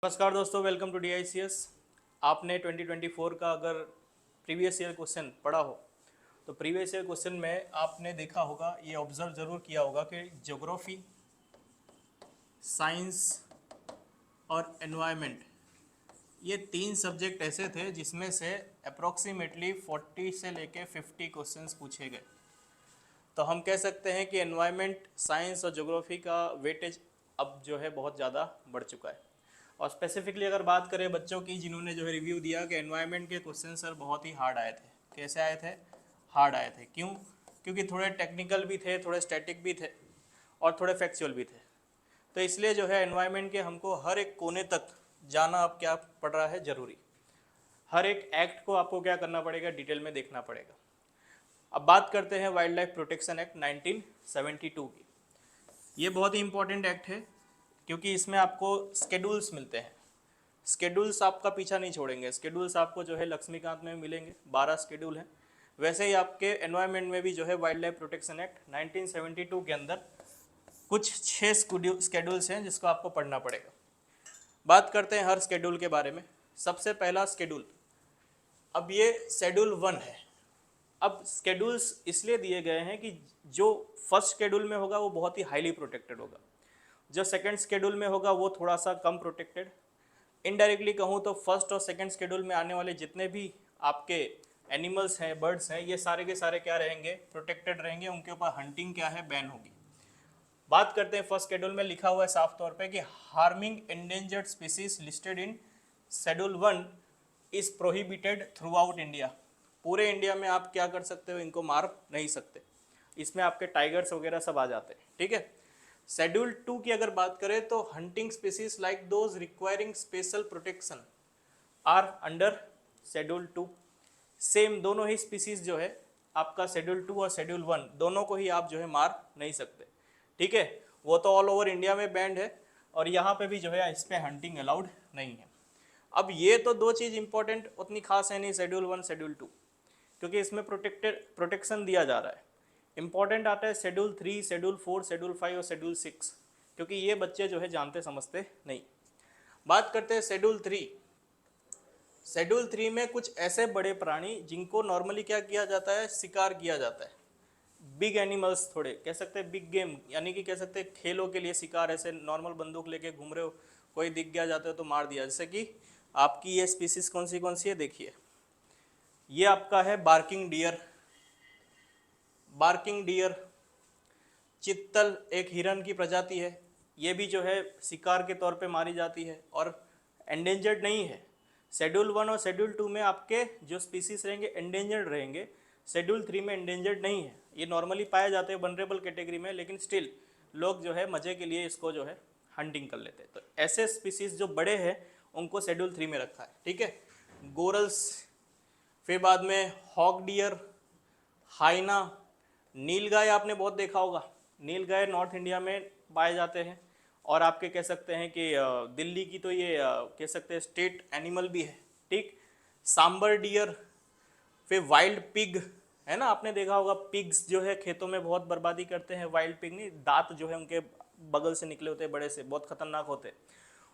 नमस्कार दोस्तों, welcome to DICS। आपने 2024 का अगर प्रीवियस ईयर क्वेश्चन पढ़ा हो तो प्रीवियस ईयर क्वेश्चन में आपने देखा होगा, ये ऑब्जर्व ज़रूर किया होगा कि ज्योग्राफी, साइंस और एनवायरनमेंट ये तीन सब्जेक्ट ऐसे थे जिसमें से अप्रॉक्सीमेटली 40 से लेके 50 क्वेश्चंस पूछे गए। तो हम कह सकते हैं कि एनवायरनमेंट, साइंस और ज्योग्राफी का वेटेज अब जो है बहुत ज़्यादा बढ़ चुका है। और स्पेसिफिकली अगर बात करें बच्चों की जिन्होंने जो है रिव्यू दिया कि एनवायरनमेंट के क्वेश्चन सर बहुत ही हार्ड आए थे। कैसे आए थे? हार्ड आए थे। क्यों? क्योंकि थोड़े टेक्निकल भी थे, थोड़े स्टैटिक भी थे और थोड़े फैक्चुअल भी थे। तो इसलिए जो है एनवायरनमेंट के हमको हर एक कोने तक जाना अब क्या पड़ रहा है, ज़रूरी। हर एक एक्ट को आपको क्या करना पड़ेगा, डिटेल में देखना पड़ेगा। अब बात करते हैं वाइल्ड लाइफ प्रोटेक्शन एक्ट 1972 की। ये बहुत ही इंपॉर्टेंट एक्ट है क्योंकि इसमें आपको स्केड्यूल्स मिलते हैं। स्केड्यूल्स आपका पीछा नहीं छोड़ेंगे। स्केड्यूल्स आपको जो है लक्ष्मीकांत में मिलेंगे, 12 स्केड्यूल हैं। वैसे ही आपके एनवायरनमेंट में भी जो है वाइल्ड लाइफ प्रोटेक्शन एक्ट 1972 के अंदर कुछ 6 स्केड्यूल्स हैं जिसको आपको पढ़ना पड़ेगा। बात करते हैं हर स्केड्यूल के बारे में। सबसे पहला स्केड्यूल, अब ये शेड्यूल 1 है। अब स्केड्यूल्स इसलिए दिए गए हैं कि जो फर्स्ट शेड्यूल में होगा वो बहुत ही हाईली प्रोटेक्टेड होगा, जो सेकंड शेड्यूल में होगा वो थोड़ा सा कम प्रोटेक्टेड। इनडायरेक्टली कहूँ तो फर्स्ट और सेकंड शेड्यूल में आने वाले जितने भी आपके एनिमल्स हैं, बर्ड्स हैं, ये सारे के सारे क्या रहेंगे, प्रोटेक्टेड रहेंगे। उनके ऊपर हंटिंग क्या है, बैन होगी। बात करते हैं फर्स्ट शेड्यूल में लिखा हुआ है साफ तौर पे कि harming endangered species listed in schedule 1 is prohibited through out India. पूरे इंडिया में आप क्या कर सकते हो, इनको मार नहीं सकते। इसमें आपके टाइगर्स वगैरह सब आ जाते हैं, ठीक है। शेड्यूल 2 की अगर बात करें तो hunting species like those requiring special protection are under schedule 2। Same दोनों ही स्पीसीज जो है आपका शेड्यूल 2 और शेड्यूल 1 दोनों को ही आप जो है मार नहीं सकते, ठीक है। वो तो ऑल ओवर इंडिया में बैंड है और यहाँ पे भी जो है इस पे हंटिंग अलाउड नहीं है। अब ये तो दो चीज़ इंपॉर्टेंट उतनी खास है नहीं, शेड्यूल 1 शेड्यूल 2, क्योंकि इसमें प्रोटेक्शन दिया जा रहा है। इंपॉर्टेंट आता है शेड्यूल 3, शेड्यूल 4, शेड्यूल 5 और शेड्यूल 6, क्योंकि ये बच्चे जो है जानते समझते नहीं। बात करते हैं शेड्यूल 3। शेड्यूल 3 में कुछ ऐसे बड़े प्राणी जिनको नॉर्मली क्या किया जाता है, शिकार किया जाता है। बिग एनिमल्स, थोड़े कह सकते हैं बिग गेम, यानी कि कह सकते हैं खेलों के लिए शिकार। ऐसे नॉर्मल बंदूक लेके घूम रहे हो, कोई दिख गया जाता है तो मार दिया। जैसे कि आपकी ये स्पीसीज कौन सी है, देखिए ये आपका है बार्किंग डियर। बार्किंग डियर, चित्तल एक हिरन की प्रजाति है, ये भी जो है शिकार के तौर पे मारी जाती है और एंडेंजर्ड नहीं है। शेड्यूल 1 और शेड्यूल 2 में आपके जो स्पीसीज रहेंगे एंडेंजर्ड रहेंगे, शेड्यूल 3 में एंडेंजर्ड नहीं है। ये नॉर्मली पाए जाते हैं वनरेबल कैटेगरी में, लेकिन स्टिल लोग जो है मज़े के लिए इसको जो है हंटिंग कर लेते हैं। तो ऐसे स्पीसीज जो बड़े हैं उनको शेड्यूल 3 में रखा है, ठीक है। गोरल्स, फिर बाद में हॉक डियर, हाइना, नीलगाय आपने बहुत देखा होगा। नीलगाय नॉर्थ इंडिया में पाए जाते हैं और आपके कह सकते हैं कि दिल्ली की तो ये कह सकते हैं स्टेट एनिमल भी है, ठीक। सांबर डियर, फिर वाइल्ड पिग है ना, आपने देखा होगा पिग्स जो है खेतों में बहुत बर्बादी करते हैं। वाइल्ड पिग नहीं, दांत जो है उनके बगल से निकले होते हैं बड़े से, बहुत खतरनाक होते हैं।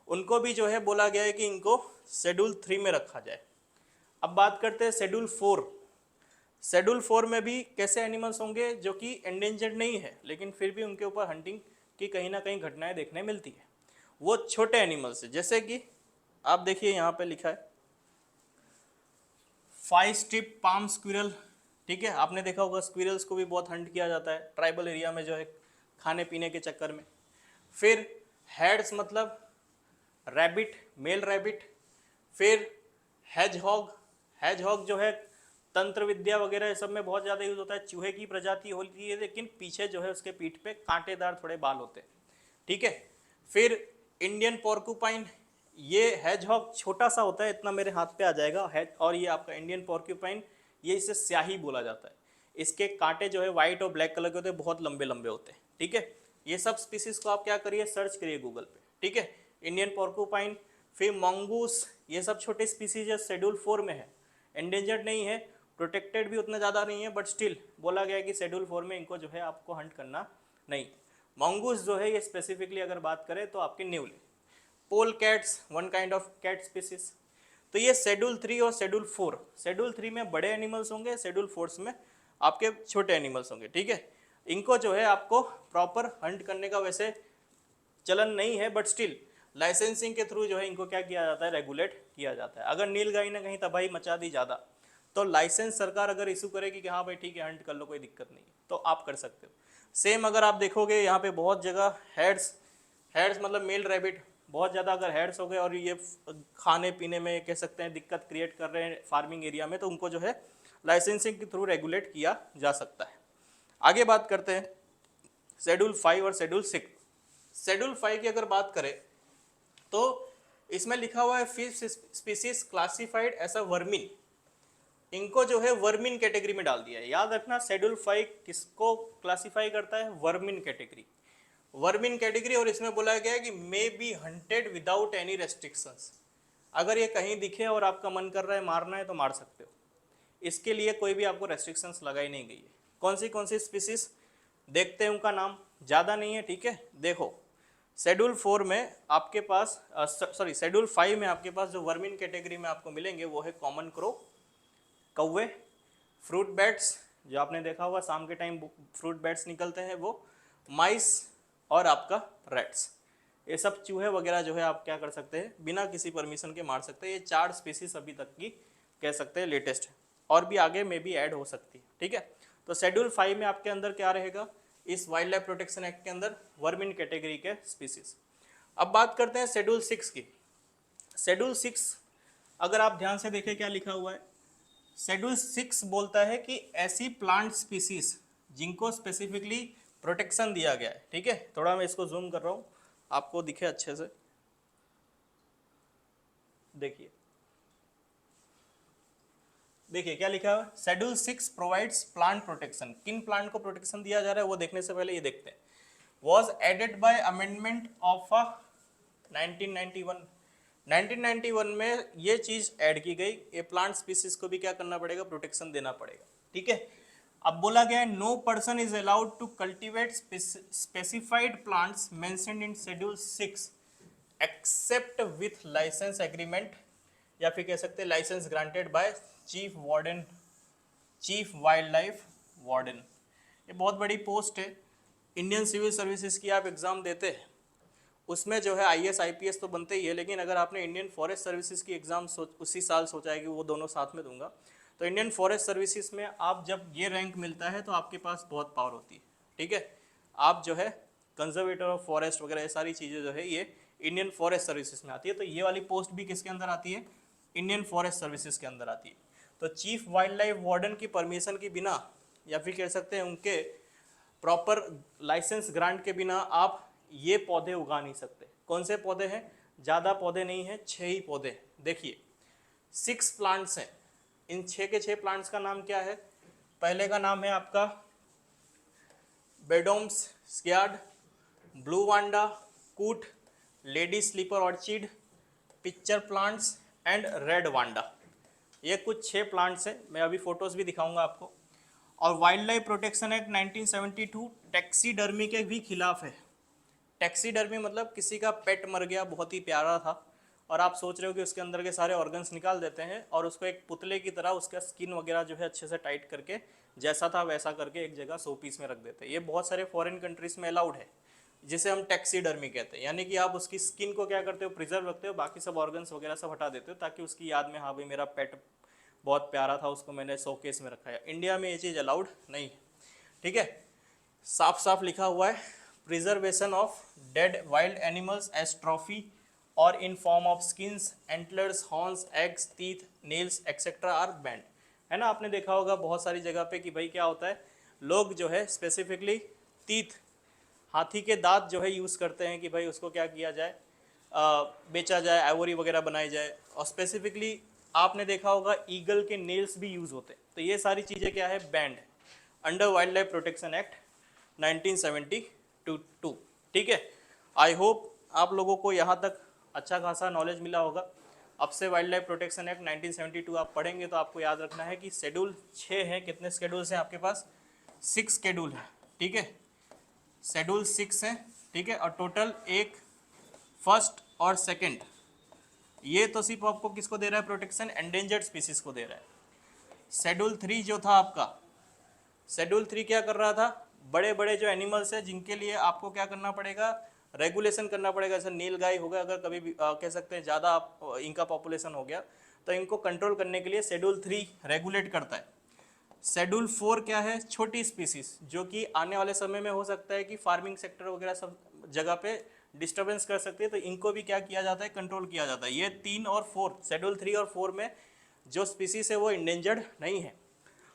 उनको भी जो है बोला गया है कि इनको शेड्यूल 3 में रखा जाए। अब बात करते हैं शेड्यूल 4। शेड्यूल 4 में भी कैसे एनिमल्स होंगे जो कि एंडेंजर्ड नहीं है लेकिन फिर भी उनके ऊपर हंटिंग की कहीं ना कहीं घटनाएं देखने मिलती है। वो छोटे एनिमल्स है, जैसे कि आप देखिए यहाँ पे लिखा है 5 स्ट्रिप पाम स्क्विरल, ठीक है। आपने देखा होगा स्क्विरल्स को भी बहुत हंट किया जाता है ट्राइबल एरिया में जो है खाने पीने के चक्कर में। फिर हेड्स मतलब रैबिट, मेल रैबिट। फिर हैजहॉग, हैजहॉग जो है तंत्र विद्या वगैरह सब में बहुत ज़्यादा यूज होता है। चूहे की प्रजाति होती है लेकिन पीछे जो है उसके पीठ पे कांटेदार थोड़े बाल होते हैं, ठीक है। फिर इंडियन पोर्क्यूपाइन, ये हैजहॉग छोटा सा होता है, इतना मेरे हाथ पे आ जाएगा हैज। और ये आपका इंडियन पोर्क्यूपाइन, ये इसे स्याही बोला जाता है। इसके कांटे जो है वाइट और ब्लैक कलर के होते हैं, बहुत लंबे लंबे होते हैं, ठीक है। ये सब स्पीसीज को आप क्या करिए, सर्च करिए गूगल पे, ठीक है। इंडियन पोर्क्यूपाइन, फिर मंगूस, ये सब छोटे स्पीसीज है, शेड्यूल 4 में है, एंडेंजर्ड नहीं है, प्रोटेक्टेड भी उतना ज़्यादा नहीं है, बट स्टिल बोला गया है कि शेड्यूल 4 में इनको जो है आपको हंट करना नहीं। मंगूस जो है ये स्पेसिफिकली अगर बात करें तो आपके newly. Polecats, one kind of cat species. तो ये शेड्यूल 3 और शेड्यूल 4, शेड्यूल 3 में बड़े एनिमल्स होंगे, शेड्यूल 4 में आपके छोटे एनिमल्स होंगे, ठीक है। इनको जो है आपको प्रॉपर हंट करने का वैसे चलन नहीं है, बट स्टिल लाइसेंसिंग के थ्रू जो है इनको क्या किया जाता है, रेगुलेट किया जाता है। अगर नीलगाई ने कहीं तबाही मचा दी ज़्यादा, तो लाइसेंस सरकार अगर इशू करेगी कि हाँ भाई ठीक है हंट कर लो, कोई दिक्कत नहीं है, तो आप कर सकते हो। सेम अगर आप देखोगे यहाँ पे बहुत जगह हेड्स मतलब मेल रैबिट, बहुत ज़्यादा अगर हेड्स हो गए और ये खाने पीने में कह सकते हैं दिक्कत क्रिएट कर रहे हैं फार्मिंग एरिया में, तो उनको जो है लाइसेंसिंग के थ्रू रेगुलेट किया जा सकता है। आगे बात करते हैं शेड्यूल 5 और शेड्यूल 6। शेड्यूल 5 की अगर बात करें तो इसमें लिखा हुआ है fish species classified as a vermin. इनको जो है वर्मिन कैटेगरी में डाल दिया है। याद रखना शेड्यूल 5 किसको क्लासिफाई करता है, वर्मिन कैटेगरी, वर्मिन कैटेगरी। और इसमें बोला गया है कि may be hunted without any restrictions. अगर ये कहीं दिखे और आपका मन कर रहा है मारना है तो मार सकते हो, इसके लिए कोई भी आपको रेस्ट्रिक्शंस लगाई नहीं गई है। कौन सी स्पीसीज देखते हैं, उनका नाम ज़्यादा नहीं है, ठीक है। देखो शेड्यूल 4 में आपके पास सॉरी शेड्यूल 5 में आपके पास जो वर्मिन कैटेगरी में आपको मिलेंगे वो है कॉमन क्रो, कौवे, फ्रूट बैट्स जो आपने देखा होगा शाम के टाइम फ्रूट बैट्स निकलते हैं वो, माइस और आपका रैट्स। ये सब चूहे वगैरह जो है आप क्या कर सकते हैं, बिना किसी परमिशन के मार सकते हैं। ये 4 स्पीसीज अभी तक की कह सकते हैं लेटेस्ट है, और भी आगे में भी ऐड हो सकती है, ठीक है। तो शेड्यूल 5 में आपके अंदर क्या रहेगा, इस वाइल्ड लाइफ प्रोटेक्शन एक्ट के अंदर वर्मिन कैटेगरी के स्पीसीज। अब बात करते हैं शेड्यूल 6 की। शेड्यूल 6 अगर आप ध्यान से देखें क्या लिखा हुआ है, शेड्यूल 6 बोलता है कि ऐसी प्लांट स्पीसीज जिनको स्पेसिफिकली प्रोटेक्शन दिया गया है, ठीक है। थोड़ा मैं इसको जूम कर रहा हूँ आपको दिखे अच्छे से, देखिए क्या लिखा है, शेड्यूल 6 प्रोवाइड्स प्लांट प्रोटेक्शन। किन प्लांट को प्रोटेक्शन दिया जा रहा है वो देखने से पहले ये देखते हैं। Was added by amendment of 1991 में ये चीज ऐड की गई, ये प्लांट स्पीसीज को भी क्या करना पड़ेगा, प्रोटेक्शन देना पड़ेगा, ठीक है। अब बोला गया है no person is allowed to cultivate specified plants mentioned in schedule 6 except with licence agreement, या फिर कह सकते हैं licence granted by chief wildlife warden. ये बहुत बड़ी पोस्ट है। इंडियन सिविल सर्विसेज की आप एग्ज़ाम देते हैं, उसमें जो है IAS IPS तो बनते ही है, लेकिन अगर आपने इंडियन फॉरेस्ट सर्विसेज की एग्ज़ाम उसी साल सोचा है कि वो दोनों साथ में दूंगा, तो इंडियन फॉरेस्ट सर्विसेज में आप जब ये रैंक मिलता है तो आपके पास बहुत पावर होती है, ठीक है। आप जो है कंजर्वेटर ऑफ फॉरेस्ट वगैरह ये सारी चीज़ें जो है ये इंडियन फॉरेस्ट सर्विसेज में आती है। तो ये वाली पोस्ट भी किसके अंदर आती है, इंडियन फॉरेस्ट सर्विसेज के अंदर आती है। तो चीफ वाइल्ड लाइफ वार्डन की परमिशन के बिना, या फिर कह सकते हैं उनके प्रॉपर लाइसेंस ग्रांट के बिना आप ये पौधे उगा नहीं सकते। कौन से पौधे हैं, ज़्यादा पौधे नहीं हैं, 6 ही पौधे। देखिए 6 प्लांट्स हैं, इन 6 के 6 प्लांट्स का नाम क्या है। पहले का नाम है आपका Beddome's cycad, blue vanda, kuth, lady slipper orchid, pitcher plants and red vanda. ये कुछ 6 प्लांट्स हैं, मैं अभी फोटोज भी दिखाऊंगा आपको। और wild life protection act 1972 taxidermy के भी खिलाफ है। टैक्सीडर्मी मतलब किसी का पेट मर गया, बहुत ही प्यारा था, और आप सोच रहे हो कि उसके अंदर के सारे ऑर्गन्स निकाल देते हैं और उसको एक पुतले की तरह उसका स्किन वगैरह जो है अच्छे से टाइट करके जैसा था वैसा करके एक जगह 100 पीस में रख देते हैं। ये बहुत सारे फॉरेन कंट्रीज में अलाउड है, जिसे हम टैक्सीडर्मी कहते हैं। यानी कि आप उसकी स्किन को क्या करते हो, प्रिजर्व रखते हो, बाकी सब ऑर्गन्स वगैरह सब हटा देते हो, ताकि उसकी याद में हाँ भाई मेरा पेट बहुत प्यारा था, उसको मैंने 100 केस में रखा है। इंडिया में ये चीज़ अलाउड नहीं है, ठीक है। साफ साफ लिखा हुआ है preservation of dead wild animals as trophy और in form of skins, antlers, horns, eggs, teeth, nails etcetera are banned. है ना, आपने देखा होगा बहुत सारी जगह पे कि भाई क्या होता है, लोग जो है स्पेसिफिकली टीथ, हाथी के दांत जो है यूज़ करते हैं कि भाई उसको क्या किया जाए, बेचा जाए, आइवरी वगैरह बनाई जाए। और स्पेसिफिकली आपने देखा होगा ईगल के नेल्स भी यूज़ होते हैं। तो ये सारी चीज़ें क्या है, band under wild life protection act 1972, ठीक है। आई होप आप लोगों को यहाँ तक अच्छा खासा नॉलेज मिला होगा। अब से वाइल्ड लाइफ प्रोटेक्शन एक्ट 1972 आप पढ़ेंगे तो आपको याद रखना है कि शेड्यूल 6 है। कितने शेड्यूल्स हैं आपके पास, 6 शेड्यूल है, ठीक है। शेड्यूल 6 है, ठीक है। और टोटल 1 फर्स्ट और सेकंड, ये तो सिर्फ आपको किसको दे रहा है प्रोटेक्शन, एंडेंजर्ड स्पीसीज को दे रहा है। शेड्यूल 3 जो था आपका, शेड्यूल 3 क्या कर रहा था, बड़े बड़े जो एनिमल्स है जिनके लिए आपको क्या करना पड़ेगा, रेगुलेशन करना पड़ेगा। जैसे नील गाय हो गया, अगर कभी भी कह सकते हैं ज़्यादा इनका पॉपुलेशन हो गया तो इनको कंट्रोल करने के लिए शेड्यूल 3 रेगुलेट करता है। शेड्यूल 4 क्या है, छोटी स्पीसीज जो कि आने वाले समय में हो सकता है कि फार्मिंग सेक्टर वगैरह सब जगह पे डिस्टर्बेंस कर सकती है, तो इनको भी क्या किया जाता है, कंट्रोल किया जाता है। ये 3 और 4, शेड्यूल 3 और 4 में जो स्पीसीज है वो इंडेंजर्ड नहीं है।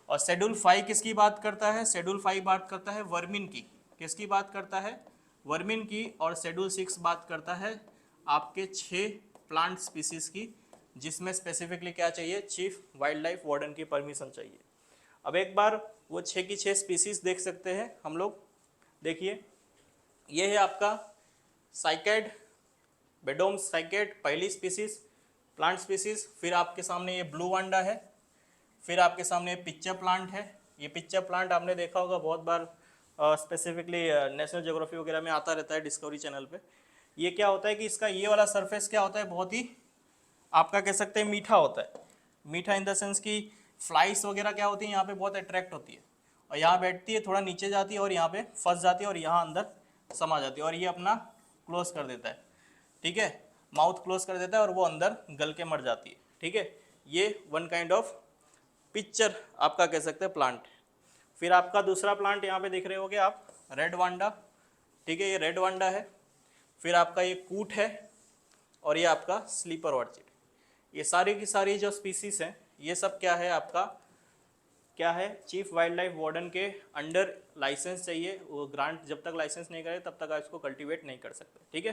और शेड्यूल 5 किसकी बात करता है, शेड्यूल 5 बात करता है वर्मिन की। किसकी बात करता है, वर्मिन की। और शेड्यूल 6 बात करता है आपके 6 प्लांट स्पीसीज की, जिसमें स्पेसिफिकली क्या चाहिए, चीफ वाइल्ड लाइफ वार्डन की परमिशन चाहिए। अब एक बार वो 6 की 6 स्पीसीज देख सकते हैं हम लोग। देखिए ये है आपका साइकेड, बेडोम्स साइकेड, पहली स्पीसीज प्लांट स्पीसीज। फिर आपके सामने ये ब्लू वांडा है, फिर आपके सामने ये पिक्चर प्लांट है। ये पिक्चर प्लांट आपने देखा होगा बहुत बार, स्पेसिफिकली नेशनल ज्योग्राफी वगैरह में आता रहता है डिस्कवरी चैनल पे। ये क्या होता है कि इसका ये वाला सरफेस क्या होता है, बहुत ही आपका कह सकते हैं मीठा होता है। मीठा इन द सेंस कि फ्लाइस वगैरह क्या होती है यहाँ पे बहुत अट्रैक्ट होती है और यहाँ बैठती है, थोड़ा नीचे जाती है और यहाँ पे फंस जाती है और यहाँ अंदर समा जाती है और ये अपना क्लोज कर देता है, ठीक है, माउथ क्लोज कर देता है और वो अंदर गल के मर जाती है, ठीक है। ये वन काइंड ऑफ पिक्चर आपका कह सकते हैं प्लांट। फिर आपका दूसरा प्लांट यहाँ पे देख रहे होगे आप, रेड वांडा, ठीक है, ये रेड वांडा है। फिर आपका ये कूट है और ये आपका स्लीपर ऑर्चिड। ये सारी की सारी जो स्पीसीज हैं ये सब क्या है आपका, क्या है, चीफ वाइल्ड लाइफ वार्डन के अंडर लाइसेंस चाहिए। वो ग्रांट जब तक लाइसेंस नहीं करे तब तक आप इसको कल्टीवेट नहीं कर सकते, ठीक है।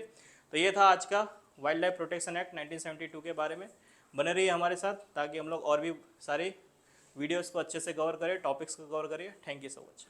तो ये था आज का वाइल्ड लाइफ प्रोटेक्शन एक्ट 1972 के बारे में। बने रहिए हमारे साथ ताकि हम लोग और भी सारे वीडियोस को अच्छे से कवर करें, टॉपिक्स को कवर करें। Thank you so much.